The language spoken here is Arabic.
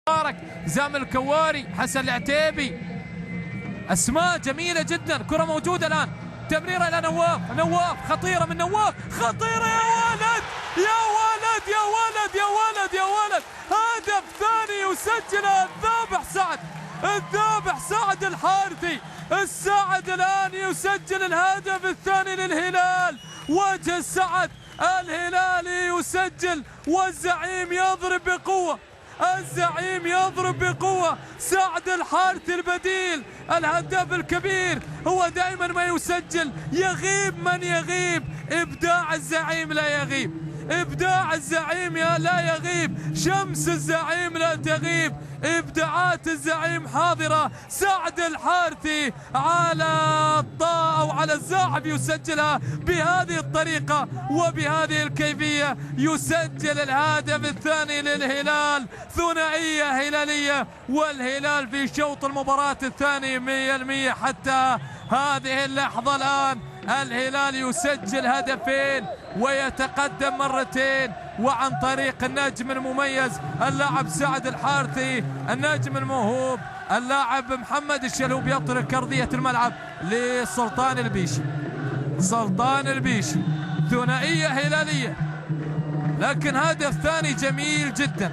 مبارك، زامل الكواري، حسن العتيبي، اسماء جميله جدا. كره موجوده الان، تمريره الى نواف، نواف خطيره من نواف، خطيره يا ولد يا ولد يا ولد يا ولد يا ولد، هدف ثاني يسجله الذابح سعد، الذابح سعد الحارثي. السعد الان يسجل الهدف الثاني للهلال، وجه سعد الهلالي يسجل، والزعيم يضرب بقوه، الزعيم يضرب بقوة. سعد الحارثي البديل، الهداف الكبير، هو دائما ما يسجل، يغيب من يغيب، إبداع الزعيم لا يغيب، إبداع الزعيم لا يغيب، شمس الزعيم لا تغيب، إبداعات الزعيم حاضرة. سعد الحارثي على الطاء أو على الزاحف يسجلها بهذه الطريقة وبهذه الكيفية، يسجل الهدف الثاني للهلال. ثنائية هلالية، والهلال في شوط المباراة الثاني 100% حتى هذه اللحظة. الآن الهلال يسجل هدفين ويتقدم مرتين، وعن طريق النجم المميز اللاعب سعد الحارثي، النجم الموهوب اللاعب محمد الشلوب يطرق أرضية الملعب لسلطان البيشي. سلطان البيشي، ثنائية هلالية، لكن هدف ثاني جميل جدا.